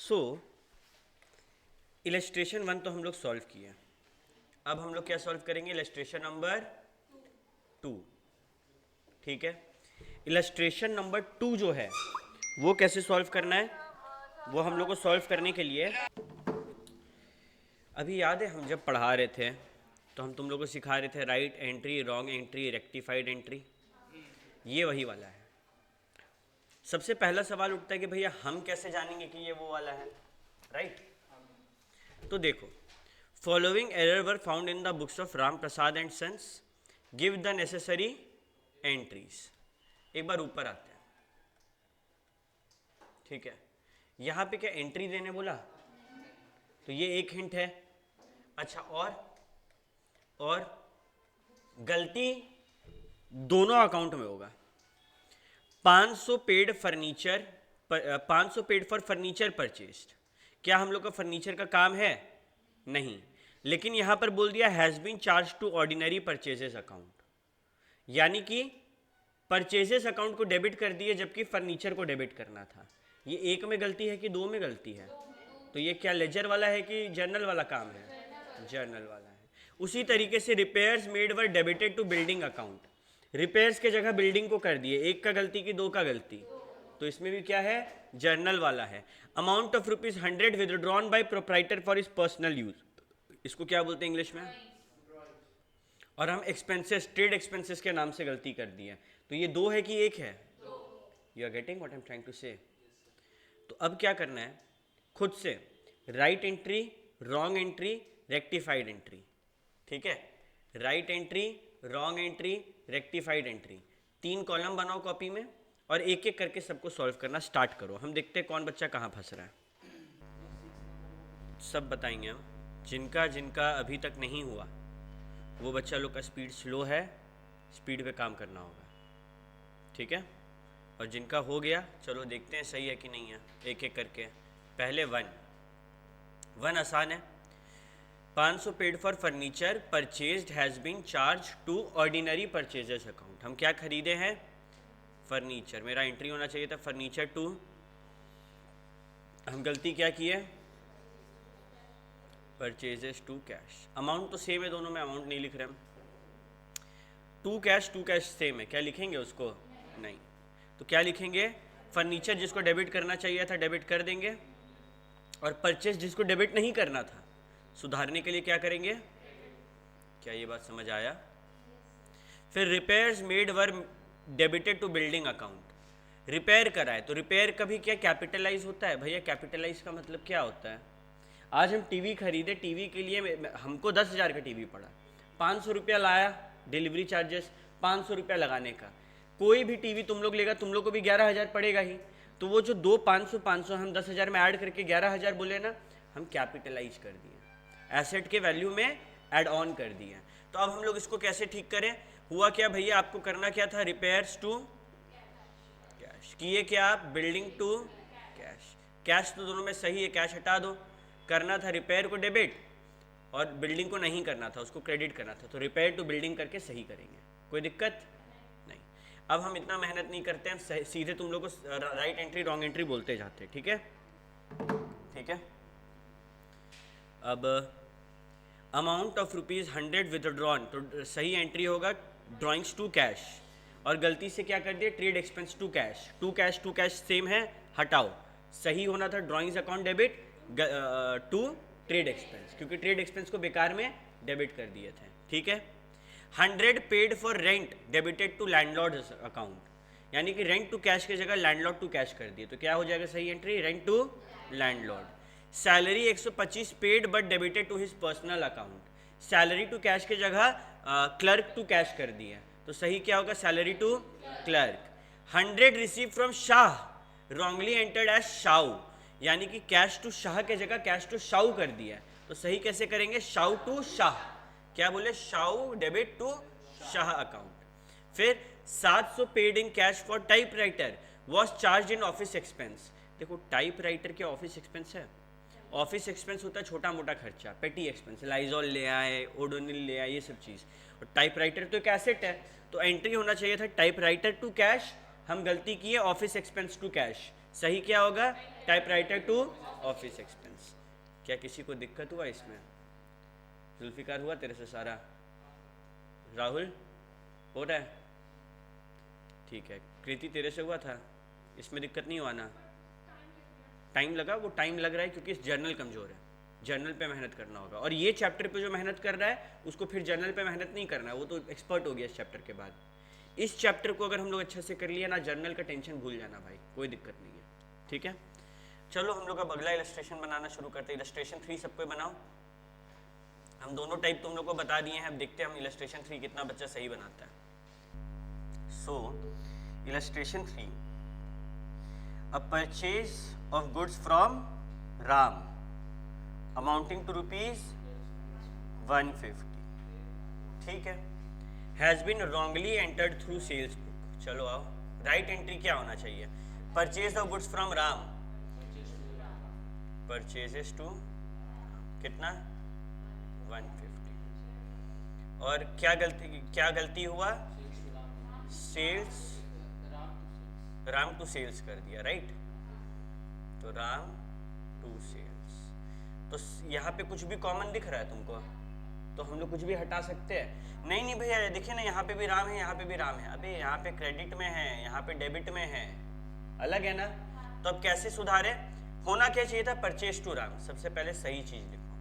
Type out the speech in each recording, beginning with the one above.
सो illustration 1 तो हम लोग सॉल्व किए। अब हम लोग क्या सॉल्व करेंगे? Illustration number 2। ठीक है, इलस्ट्रेशन नंबर 2 जो है वो कैसे सॉल्व करना है, वो हम लोग को सॉल्व करने के लिए अभी याद है हम जब पढ़ा रहे थे तो हम तुम लोग को सिखा रहे थे right entry, wrong entry, rectified entry. ये वही वाला है। सबसे पहला सवाल उठता है कि भैया हम कैसे जानेंगे कि ये वो वाला है, राइट? तो देखो, following error were found in the books of Ram Prasad and Sons, give the necessary entries. एक बार ऊपर आते हैं, ठीक है। यहां पे क्या एंट्री देने बोला? तो ये एक हिंट है। अच्छा, और गलती दोनों अकाउंट में होगा। 500 पेड फॉर फर्नीचर परचेस्ड। क्या हम लोग का फर्नीचर का काम है? नहीं, लेकिन यहां पर बोल दिया has been charge to ordinary purchases account, यानी कि परचेजेस अकाउंट को डेबिट कर दिए जबकि फर्नीचर को डेबिट करना था। ये एक में गलती है कि दो में गलती है? तो ये क्या लेजर वाला है कि जर्नल वाला काम है? जर्नल वाला है। उसी तरीके से repairs made were debited to building account, repairs के जगह बिल्डिंग को कर दिए। एक का गलती की दो का गलती, तो इसमें भी क्या है? जर्नल वाला है। Amount of ₹100 withdrawn by proprietor for his personal use, इसको क्या बोलते हैं इंग्लिश में? और हम एक्सपेंसेस, ट्रेड एक्सपेंसेस के नाम से गलती कर दी है। तो ये दो है कि एक है? You are getting what I am trying to say? तो अब क्या करना है? खुद से right entry, wrong entry, rectified entry. ठीक है, right entry, wrong entry, rectified entry, 3 column बनाओ कॉपी में और एक एक करके सबको सॉल्व करना स्टार्ट करो। हम देखते हैं कौन बच्चा कहाँ फंस रहा है। सब बताएंगे हम। जिनका जिनका अभी तक नहीं हुआ वो बच्चा लोग का स्पीड स्लो है, स्पीड पे काम करना होगा, ठीक है? और जिनका हो गया, चलो देखते हैं सही है कि नहीं है, एक एक करके। पहले वन आसान है। 500 paid for furniture purchased has been charge to ordinary purchases account. हम क्या खरीदे हैं? फर्नीचर। मेरा एंट्री होना चाहिए था फर्नीचर टू। हम गलती क्या किए? Purchases to cash. अमाउंट तो सेम है दोनों में, अमाउंट नहीं लिख रहे हम। टू कैश सेम है, क्या लिखेंगे उसको? नहीं। तो क्या लिखेंगे? फर्नीचर जिसको डेबिट करना चाहिए था डेबिट कर देंगे, और परचेज जिसको डेबिट नहीं करना था सुधारने के लिए क्या करेंगे? क्या ये बात समझ आया? फिर repairs made were debited to building account. Repair कराए तो रिपेयर कभी क्या कैपिटलाइज होता है? भैया कैपिटलाइज का मतलब क्या होता है? आज हम टीवी खरीदे, टीवी के लिए हमको 10,000 का टीवी पड़ा, 500 रुपया लाया, डिलीवरी चार्जेस 500 रुपया लगाने का। कोई भी टीवी तुम लोग लेगा, तुम लोग को भी 11,000 पड़ेगा ही। तो वो जो दो 500 हम 10,000 में ऐड करके 11,000 बोले ना, हम कैपिटलाइज कर दिए, एसेट के वैल्यू में ऐड ऑन कर दिए। तो अब हम लोग इसको कैसे ठीक करें? हुआ क्या भैया, आपको करना क्या था? रिपेयर्स टू कैश किए क्या आप? Building to cash. कैश तो दोनों में सही है, कैश हटा दो। करना था रिपेयर को डेबिट और बिल्डिंग को नहीं करना था, उसको क्रेडिट करना था। तो रिपेयर टू बिल्डिंग करके सही करेंगे, कोई दिक्कत नहीं। अब हम इतना मेहनत नहीं करते हैं, सीधे तुम लोग को राइट एंट्री रॉन्ग एंट्री बोलते जाते हैं, ठीक है? ठीक है। अब अमाउंट ऑफ ₹100 विदड्रॉन, तो सही एंट्री होगा ड्रॉइंग्स टू कैश, और गलती से क्या कर दिया? Trade expense to cash. To cash same है, हटाओ। सही होना था drawings account debit to trade expense, क्योंकि ट्रेड एक्सपेंस को बेकार में डेबिट कर दिए थे, ठीक है? 100 paid for rent debited to landlord account, यानी कि रेंट टू कैश की जगह लैंडलॉर्ड टू कैश कर दिए। तो क्या हो जाएगा सही entry? Rent to landlord. Salary 125 paid but debited to his personal account. Salary to cash की जगह क्लर्क टू कैश कर दिया, तो सही क्या होगा? Salary to clerk. 100 receive from Shah, wrongly entered as Shau, यानी कि कैश टू शाह के जगह कैश टू शाऊ कर दिया, तो सही कैसे करेंगे? शाऊ टू शाह। क्या बोले? शाऊ डेबिट टू शाह अकाउंट। फिर 700 paid in cash for typewriter was charge in office expense. देखो टाइपराइटर क्या ऑफिस एक्सपेंस है? ऑफिस एक्सपेंस होता है छोटा मोटा खर्चा, पेटी एक्सपेंस, लाइजॉल ले आए, ओडोनिल ले आए, ये सब चीज़। और टाइपराइटर तो एक एसेट है, तो एंट्री होना चाहिए था टाइपराइटर टू कैश, हम गलती किए ऑफिस एक्सपेंस टू कैश। सही क्या होगा? Typewriter to office expense. क्या किसी को दिक्कत हुआ इसमें? जुल्फिकार हुआ तेरे से सारा? राहुल हो रहा है? ठीक है। कृति तेरे से हुआ था? इसमें दिक्कत नहीं हुआ ना? टाइम लगा? वो टाइम लग रहा है क्योंकि इस जर्नल कमज़ोर है, जर्नल पे मेहनत करना होगा। और ये चैप्टर पे जो मेहनत कर रहा है उसको फिर जर्नल पे मेहनत नहीं करना है, वो तो एक्सपर्ट हो गया इस चैप्टर के बाद। इस चैप्टर को अगर हम लोग अच्छे से कर लिया ना, जर्नल का टेंशन भूल जाना भाई, कोई दिक्कत नहीं है। ठीक है, चलो हम लोग अब अगला इलस्ट्रेशन बनाना शुरू करते हैं। इलस्ट्रेशन 3 सबको बनाओ। हम दोनों टाइप तुम लोग को बता दिए हैं, अब देखते हैं हम इलस्ट्रेशन 3 कितना बच्चा सही बनाता है। So illustration 3, a purchase of goods from Ram amounting to ₹150, ठीक है, has been wrongly entered through sales book। चलो आओ, राइट एंट्री क्या होना चाहिए? Purchase of goods from Ram, purchases to कितना? 150। और क्या गलती हुआ? सेल्स, राम टू सेल्स कर दिया, राइट? तो राम टू सेल्स। तो यहाँ पे कुछ भी कॉमन दिख रहा है तुमको? तो हम लोग कुछ भी हटा सकते हैं? नहीं भैया, देखिए ना, यहाँ पे भी राम है, यहाँ पे भी राम है। अबे यहाँ पे क्रेडिट में है, यहाँ पे डेबिट में है, अलग है ना? तो अब कैसे सुधारे? होना क्या चाहिए था? Purchase to Ram. सबसे पहले सही चीज लिखो,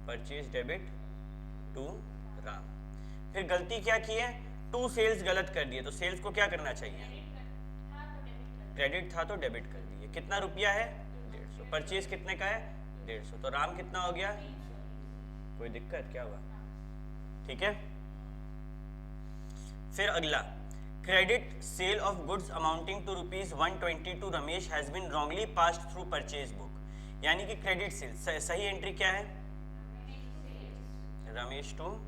परचेज डेबिट टू राम। फिर गलती क्या की है? टू सेल्स गलत कर दिए, तो सेल्स को क्या करना चाहिए? क्रेडिट था तो डेबिट कर दिए। कितना रुपया है? 150। परचेज कितने का है? 150। तो राम कितना हो गया? कोई दिक्कत क्या हुआ? ठीक है। फिर अगला, credit sale of goods amounting to ₹120 to Ramesh has been wrongly passed through purchase book. यानी कि क्रेडिट सेल, सही एंट्री क्या है? Ramesh to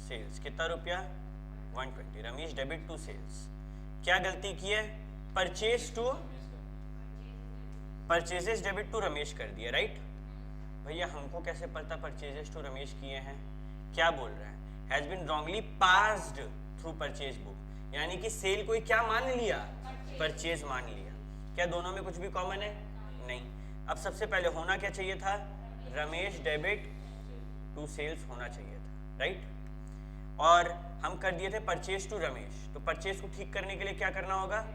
sales. कितना रुपया? 120। Ramesh debit to sales. क्या गलती की है? परचेजेस डेबिट टू रमेश कर दिया, राइट? भैया हमको कैसे पता परचेजेस टू रमेश किए हैं? क्या बोल रहा है? Has been wrongly passed through purchase book, यानी कि सेल को क्या मान लिया? परचेज मान लिया। क्या दोनों में कुछ भी कॉमन है? नहीं। अब सबसे पहले होना क्या चाहिए था? रमेश डेबिट टू सेल्स होना चाहिए था, राइट? और हम कर दिए थे परचेज टू रमेश। तो परचेज को ठीक करने के लिए क्या करना होगा?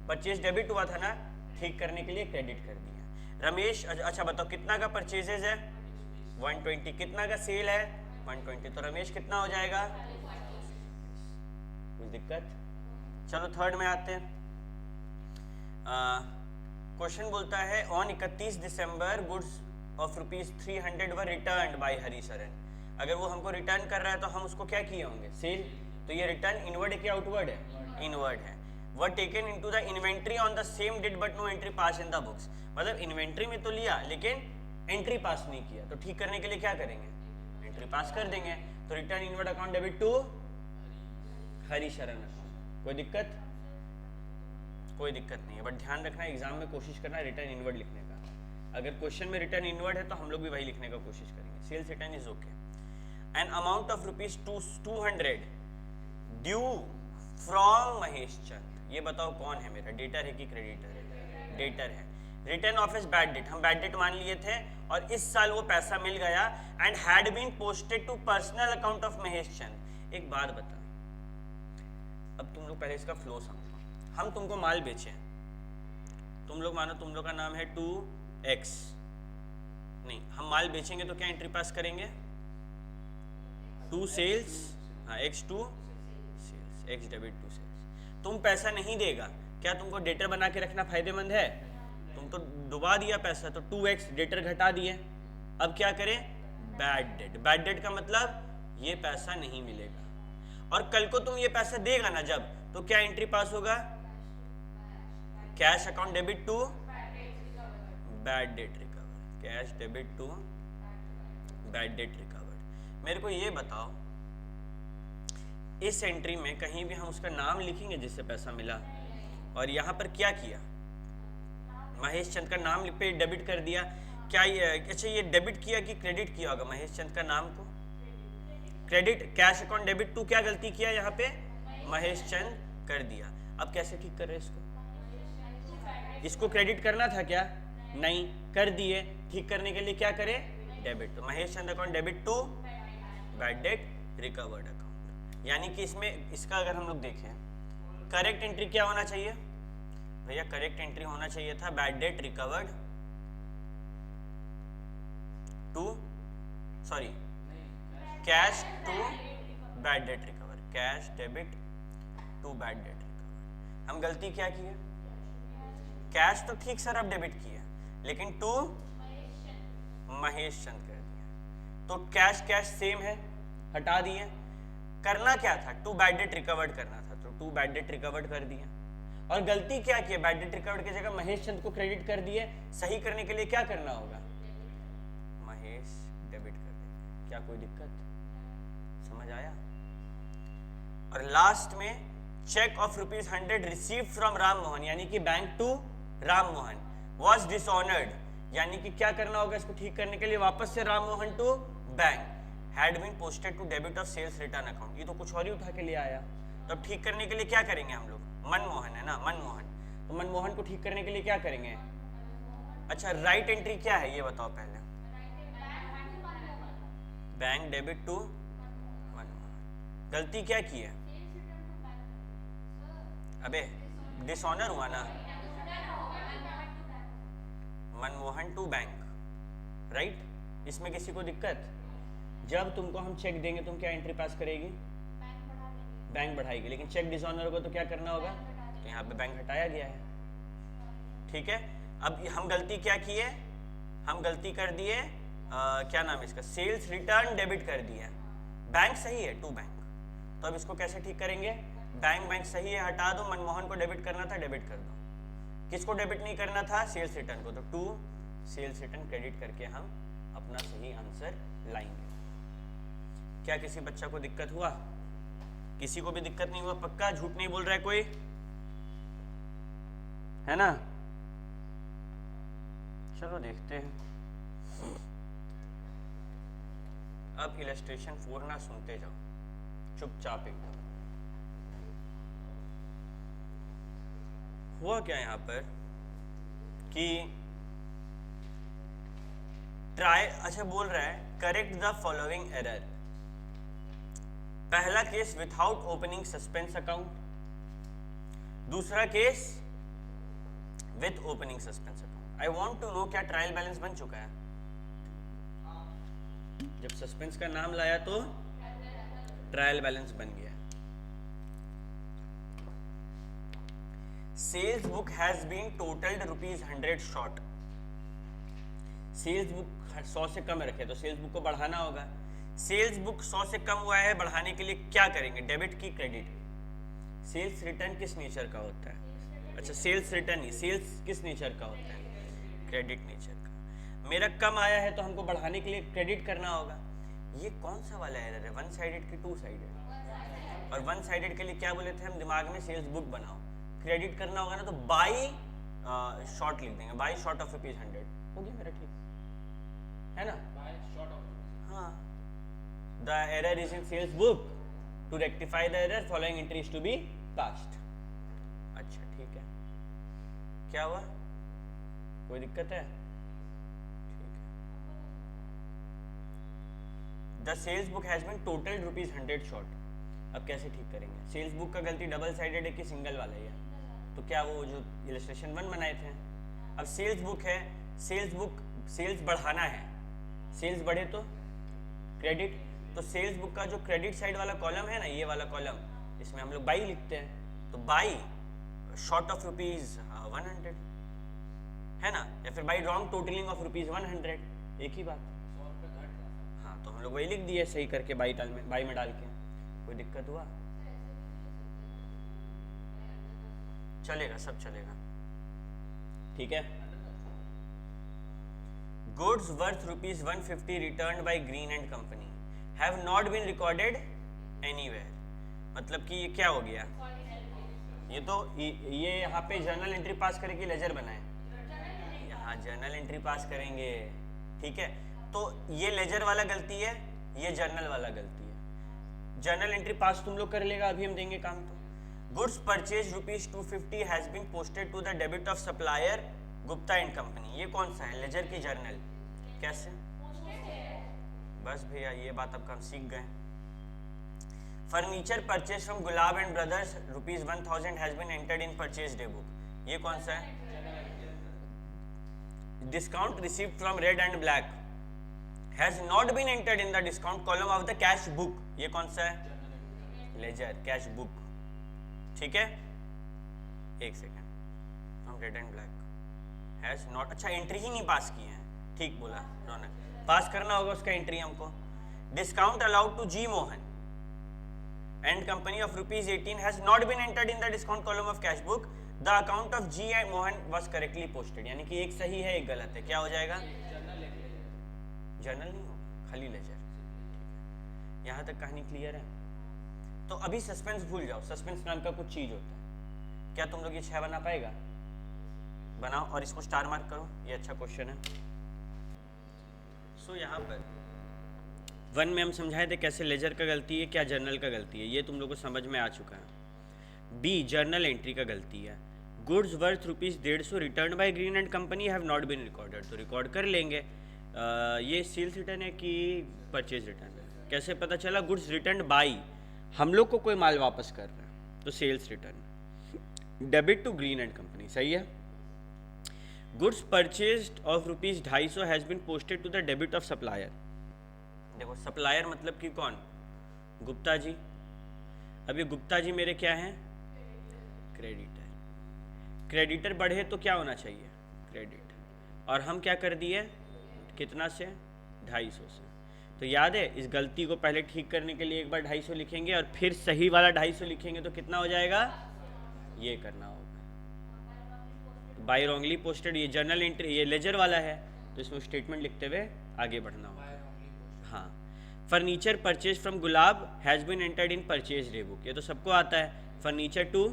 परचेज डेबिट हुआ था ना, ठीक करने के लिए क्रेडिट कर दिया। रमेश, अच्छा बताओ कितना का परचेजेज है? 120। कितना का सेल है? 120। तो रमेश कितना हो जाएगा? कुछ दिक्कत? चलो थर्ड में आते हैं। क्वेश्चन बोलता है on 31 December goods of ₹300 were returned by Harisharan. अगर वो हमको रिटर्न कर रहा है तो हम उसको क्या किए होंगे? सेल। तो ये रिटर्न इनवर्ड है कि आउटवर्ड है? इनवर्ड है। Were taken into the inventory on the same date but no entry pass in the books. मतलब इन्वेंट्री में तो लिया लेकिन एंट्री पास नहीं किया, तो ठीक करने के लिए क्या करेंगे? एंट्री पास कर देंगे। तो return inward account debit to Harisharan account. कोई दिक्कत? कोई दिक्कत नहीं है, बट ध्यान रखना एग्जाम में कोशिश करना रिटर्न इनवर्ड लिखने का। अगर क्वेश्चन में रिटर्न इनवर्ड है तो हम लोग भी वही लिखने का कोशिश करेंगे। Sales return is okay. An amount of ₹200 due from Mahesh Chand. ये बताओ कौन है मेरा? डेटर है कि क्रेडिटर है? डेटर है। Return of is bad debt, हम बैड डेट मान लिए थे और इस साल वो पैसा मिल गया and had been posted to personal account of Mahesh Chand. एक बात बता, अब तुम लोग पहले इसका फ्लो समझो। हम तुमको माल बेचे, तुम लोग मानो तुम लोग का नाम है 2x, नहीं हम माल बेचेंगे तो क्या एंट्री पास करेंगे? 2 सेल्स, हाँ x to sales, x debit to sales. तुम पैसा नहीं देगा, क्या तुमको डेटर बना के रखना फायदेमंद है? तुम तो डुबा दिया पैसा, तो 2x डेटर घटा दिए। अब क्या करें? Bad debt. बैड डेट का मतलब ये पैसा नहीं मिलेगा। और कल को तुम ये पैसा देगा ना जब, तो क्या एंट्री पास होगा? Cash account debit to bad debt recover. Cash debit to bad debt recovered. मेरे को ये बताओ, इस एंट्री में कहीं भी हम उसका नाम लिखेंगे जिससे पैसा मिला? और यहाँ पर क्या किया? महेश चंद का नाम पे डेबिट कर दिया। क्या ये अच्छा ये डेबिट किया कि क्रेडिट किया होगा? महेश चंद का नाम को credit. Cash account debit to क्या गलती किया यहाँ पे? महेश चंद कर दिया। अब कैसे ठीक कर रहे हैं इसको? इसको क्रेडिट करना था क्या? नहीं कर दिए, ठीक करने के लिए क्या करें, डेबिट। तो Mahesh Chand account debit to bad debt recovered account. यानी कि इसमें इसका अगर हम लोग देखें करेक्ट एंट्री क्या होना चाहिए भैया, करेक्ट एंट्री होना चाहिए था bad debt recovered to sorry cash to bad debt recover, cash debit to bad debt recover. हम गलती क्या की है, कैश तो ठीक सर अब डेबिट की है लेकिन टू महेश चंद कर दिया। तो कैश कैश सेम है, हटा दिए। करना क्या था, टू बैड डेट रिकवर्ड करना था, तो टू बैड डेट रिकवर्ड कर दिया। और गलती क्या की है, बैड डेट रिकवर्ड की जगह महेश चंद को क्रेडिट कर दिए। सही करने के लिए क्या करना होगा, महेश डेबिट कर देंगे। क्या कोई दिक्कत, समझ आया। और लास्ट में cheque of ₹100 receive from Ram Mohan, यानी कि bank to Ram Mohan was dishonoured, यानी कि क्या करना होगा इसको ठीक करने के लिए, वापस से Ram Mohan to bank had been posted to debit of sales return account. ये तो कुछ और ही उठा के ले आया। तो अब ठीक करने के लिए क्या करेंगे हम लोग, मनमोहन है ना, मनमोहन, तो मनमोहन को ठीक करने के लिए क्या करेंगे। अच्छा राइट एंट्री क्या है ये बताओ पहले, बैंक डेबिट टू मनमोहन। गलती क्या की है, अबे डिसऑनर हुआ ना, मनमोहन टू बैंक, राइट। इसमें किसी को दिक्कत, जब तुमको हम चेक देंगे तुम क्या एंट्री पास करेगी, बैंक बढ़ाएगी। लेकिन चेक डिसऑनर होगा तो क्या करना होगा, तो यहाँ पे बैंक हटाया गया है, ठीक है। अब हम गलती क्या की है, हम गलती कर दिए क्या नाम है इसका, सेल्स रिटर्न डेबिट कर दिया। बैंक सही है टू बैंक, तो अब इसको कैसे ठीक करेंगे, बैंक सही है हटा दो, मनमोहन को डेबिट करना था डेबिट कर दो, किसको डेबिट नहीं करना था, सेल्स रिटर्न को, तो टू सेल्स रिटर्न क्रेडिट करके हम अपना सही आंसर लाएंगे। क्या किसी बच्चा को दिक्कत हुआ, किसी को भी दिक्कत नहीं हुआ, पक्का झूठ नहीं बोल रहा है कोई, है ना। चलो देखते हैं। अब इलस्ट्रेशन 4 ना सुनते जाओ चुपचाप एकदम। हुआ क्या यहाँ पर कि ट्राई, अच्छा बोल रहा है करेक्ट द फॉलोइंग एरर। पहला case without opening suspense account, दूसरा case with opening suspense account. I want to know क्या ट्रायल बैलेंस बन चुका है, जब सस्पेंस का नाम लाया तो ट्रायल बैलेंस बन गया। Sales book has been totalled ₹100 short, sales book 100 से कम रखे तो सेल्स बुक को बढ़ाना होगा। सेल्स बुक 100 से कम हुआ है, बढ़ाने के लिए क्या करेंगे, डेबिट की क्रेडिट। सेल्स रिटर्न किस नेचर का होता है, अच्छा सेल्स रिटर्न ही, सेल्स किस नेचर का होता है, क्रेडिट नेचर का। मेरा कम आया है तो हमको बढ़ाने के लिए क्रेडिट करना होगा। ये कौन सा वाला एरर है, वन साइडेड की टू साइडेड, और वन साइडेड के लिए क्या बोले थे हम दिमाग में, सेल्स बुक बनाओ, क्रेडिट करना होगा ना तो बाई शॉर्ट लिख देंगे, बाई शॉर्ट ऑफ ₹100 हो गया मेरा, ठीक है ना। हाँ, the error is in sales book, to rectify the error following entry is to be passed. अच्छा ठीक है, क्या हुआ, कोई दिक्कत है, ठीक है। The sales book has been total ₹100 short. अब कैसे ठीक करेंगे, सेल्स बुक का गलती डबल साइडेड है कि सिंगल वाला ही है, तो क्या वो जो इलस्ट्रेशन 1 बनाए थे। अब सेल्स बुक है, सेल्स बुक सेल्स बढ़ाना है, सेल्स बढ़े तो क्रेडिट, तो सेल्स बुक का जो क्रेडिट साइड वाला कॉलम है ना, ये वाला कॉलम, इसमें हम लोग बाई लिखते हैं, तो बाई शॉर्ट ऑफ ₹100 है ना, या फिर बाई रॉन्ग टोटलिंग ऑफ ₹100, एक ही बात। हाँ तो हम लोग वही लिख दिए सही करके, बाई में डाल के। कोई दिक्कत हुआ, चलेगा, सब चलेगा, ठीक है। Goods worth ₹150 return by Green and Company have not been recorded anywhere. मतलब कि ये क्या हो गया, ये तो ये यहाँ पे जर्नल एंट्री पास करेंगे, लेजर बनाए, यहाँ जर्नल एंट्री पास करेंगे, ठीक है। तो ये लेजर वाला गलती है, ये जर्नल वाला गलती है। जर्नल एंट्री पास तुम लोग कर लेगा, अभी हम देंगे काम। तो goods purchase ₹250 has been posted to the debit of supplier Gupta and Company, ये कौन सा है, लेजर की जर्नल, कैसे, बस भैया ये बात अब हम सीख गए। Furniture purchase from Gulab and Brothers ₹1000 has been entered in purchase day book, ये कौन सा है। Discount received from red and Black has not been entered in the discount column of the cash book, ये कौन सा है, लेजर कैश बुक, ठीक है। एक second, from red and Black has not, अच्छा एंट्री ही नहीं पास की है, ठीक बोला रौनक, पास करना होगा उसका एंट्री हमको। Discount allowed to G Mohan and company of ₹18 has not been entered in the discount column of cash book, the account of G and Mohan was correctly posted, यानी कि एक सही है एक गलत है, क्या हो जाएगा, जर्नल नहीं होगा, खाली लेजर। यहाँ तक कहानी क्लियर है। तो अभी सस्पेंस भूल जाओ, सस्पेंस नाम का कुछ चीज होता है, क्या तुम लोग ये 6 बना पाएगा, बनाओ और इसको स्टार मार्क करो, ये अच्छा क्वेश्चन है। सो यहाँ पर 1 में हम समझाए थे कैसे लेजर का गलती है, क्या जर्नल का गलती है, ये तुम लोग को समझ में आ चुका है। बी जर्नल एंट्री का गलती है, goods worth ₹150 return by Green and Company have not been recorded, तो रिकॉर्ड कर लेंगे। ये सेल्स रिटर्न है कि परचेज रिटर्न है, कैसे पता चला, गुड्स रिटर्न बाई, हम लोग को कोई माल वापस कर रहा है तो sales return, debit to Green and Company, सही है। Goods purchased of ₹250 has been posted to the debit of supplier, देखो सप्लायर मतलब कि कौन, गुप्ता जी। अब ये गुप्ता जी मेरे क्या हैं, क्रेडिटर, क्रेडिटर बढ़े तो क्या होना चाहिए, क्रेडिट, और हम क्या कर दिए, कितना से, 250 से। तो याद है इस गलती को पहले ठीक करने के लिए एक बार 250 लिखेंगे और फिर सही वाला 250 लिखेंगे तो कितना हो जाएगा, ये करना होगा। तो बाय रॉन्गली पोस्टेड, ये जर्नल एंट्री, ये लेजर वाला है तो इसमें स्टेटमेंट लिखते हुए आगे बढ़ना होगा। हाँ, furniture purchase from Gulab has been entered in purchase day book, ये तो सबको आता है, furniture to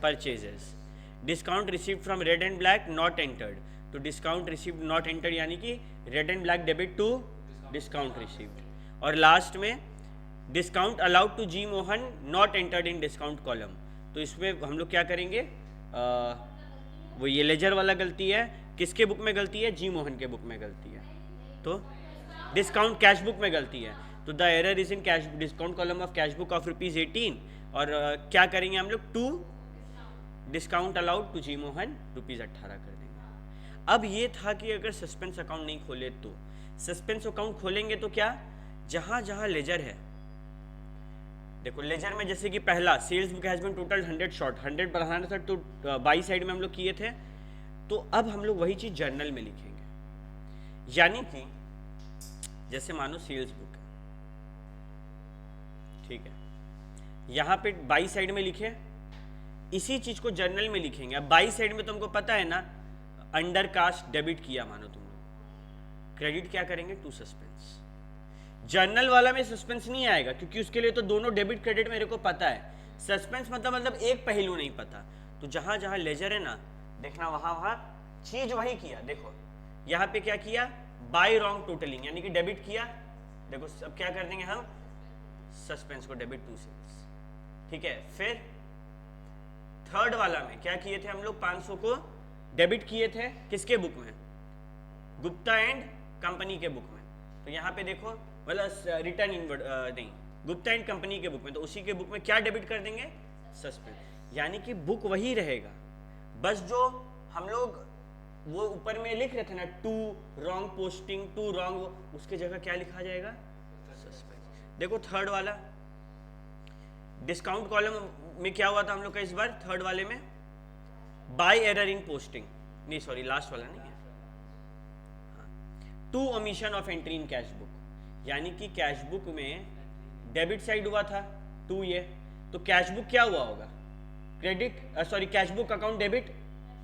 purchases. Discount received from red and black not entered, तो डिस्काउंट रिसीव्ड नॉट एंटर्ड यानी कि red and black debit to discount received. और last में discount allowed to G Mohan not entered in discount column, तो इसमें हम लोग क्या करेंगे, वो ये लेजर वाला गलती है, किसके बुक में गलती है, जी मोहन के बुक में गलती है, तो डिस्काउंट कैश बुक में गलती है, तो the error is in cash discount column of cash book of ₹18, और क्या करेंगे हम लोग, to discount allowed to G Mohan ₹18 कर देंगे। अब ये था कि अगर सस्पेंस अकाउंट नहीं खोले तो, सस्पेंस अकाउंट खोलेंगे तो क्या, जहां जहां लेजर है, देखो लेजर में जैसे कि पहला sales book has been total 100 short, 100 बढ़ाना था तो बाई साइड में हम लोग किए थे, तो अब हम लोग वही चीज जर्नल में लिखेंगे। यानी कि जैसे मानो सेल्स बुक है, ठीक है, यहाँ पे बाई साइड में लिखे, इसी चीज को जर्नल में लिखेंगे। अब बाई साइड में तुमको पता है ना, अंडर कास्ट डेबिट किया मानो तुम लोग, क्रेडिट क्या करेंगे, टू सस्पेंस। जर्नल वाला में सस्पेंस नहीं आएगा क्योंकि उसके लिए तो दोनों डेबिट क्रेडिट मेरे को पता है, सस्पेंस मतलब एक पहलू नहीं पता। तो जहां जहां लेजर है ना, देखना वहां वहां चीज वही किया। देखो यहाँ पे क्या किया, बाय रॉन्ग टोटलिंग, यानी कि डेबिट किया। देखो अब क्या कर देंगे हम, सस्पेंस को डेबिट टू सेल्स, ठीक है। फिर थर्ड वाला में क्या किए थे हम लोग, 500 को डेबिट किए थे, किसके बुक में, गुप्ता एंड कंपनी के बुक में। तो यहाँ पे देखो मतलब रिटर्न इनवर्ड नहीं, गुप्ता एंड कंपनी के बुक में, तो उसी के बुक में क्या डेबिट कर देंगे, सस्पेंस। यानी कि बुक वही रहेगा, बस जो हम लोग वो ऊपर में लिख रहे थे ना, to wrong posting, to wrong, उसके जगह क्या लिखा जाएगा, सस्पेंस। देखो थर्ड वाला डिस्काउंट कॉलम में क्या हुआ था हम लोग का इस बार, थर्ड वाले में बाय एरर इन पोस्टिंग, नहीं सॉरी लास्ट वाला नहीं है, to omission of entry in cash book, यानी कि कैश बुक में डेबिट साइड हुआ था टू, ये तो कैश बुक क्या हुआ होगा, credit, sorry cash book account debit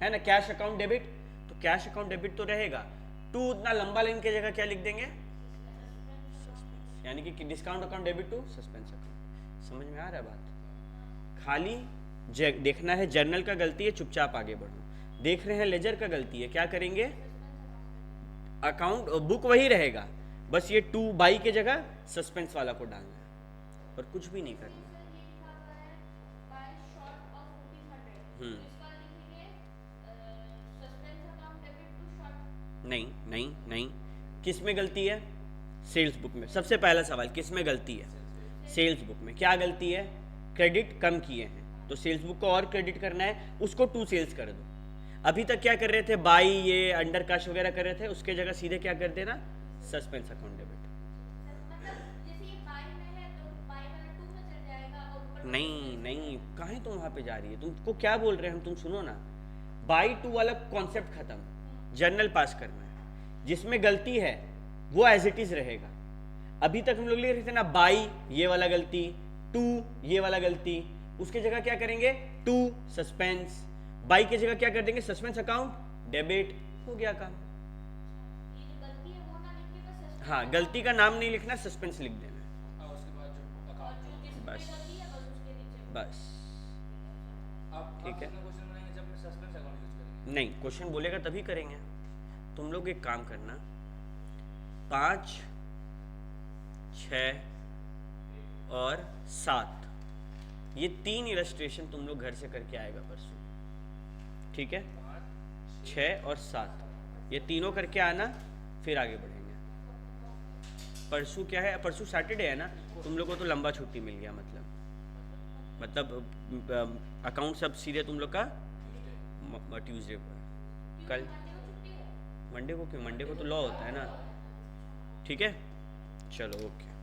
है ना, कैश अकाउंट डेबिट, तो कैश अकाउंट डेबिट तो रहेगा, टू उतना लंबा लाइन की जगह क्या लिख देंगे, सस्पेंस, यानी कि discount account debit to suspense account. समझ में आ रहा है बात, खाली देखना है जर्नल का गलती है, चुपचाप आगे बढ़ो। देख रहे हैं लेजर का गलती है, क्या करेंगे, अकाउंट बुक वही रहेगा, बस ये टू बाई के जगह सस्पेंस वाला को डालना है और कुछ भी नहीं करना। नहीं नहीं नहीं, किस में गलती है? सेल्स बुक में। सबसे पहला सवाल, किस में गलती है? सेल्स बुक में। क्या गलती है? क्रेडिट कम किए हैं, तो सेल्स बुक को और क्रेडिट करना है, उसको टू सेल्स कर दो। अभी तक क्या कर रहे थे? बाई, ये अंडर काश वगैरह कर रहे थे, उसके जगह सीधे क्या कर देना? Suspense account debit. नहीं नहीं, कहाँ तुम वहाँ पे जा रही है? तुमको क्या बोल रहे हैं हम, तुम सुनो ना। बाई टू वाला कॉन्सेप्ट खत्म, जर्नल पास करना है। जिसमें गलती है वो एज इट इज रहेगा। अभी तक हम लोग लिख रहे थे ना, बाई ये वाला गलती, टू ये वाला गलती, उसके जगह क्या करेंगे? To suspense. बाई की जगह क्या कर देंगे? Suspense account debit. हो गया काम। हाँ, गलती का नाम नहीं लिखना, सस्पेंस लिख देना। बस बस, ठीक है। नहीं, क्वेश्चन बोलेगा तभी करेंगे। तुम लोग एक काम करना, 5, 6 और 7 ये 3 इलस्ट्रेशन तुम लोग घर से करके आएगा परसों, ठीक है? 6 और 7 ये तीनों करके आना, फिर आगे बढ़ेंगे। परसों क्या है? परसों सैटरडे है ना, तुम लोग को तो लंबा छुट्टी मिल गया। मतलब अकाउंट सब सीधे तुम लोग का ट्यूसडे पर। कल मंडे को क्यों? मंडे को तो लॉ होता है ना, ठीक है? चलो ओके।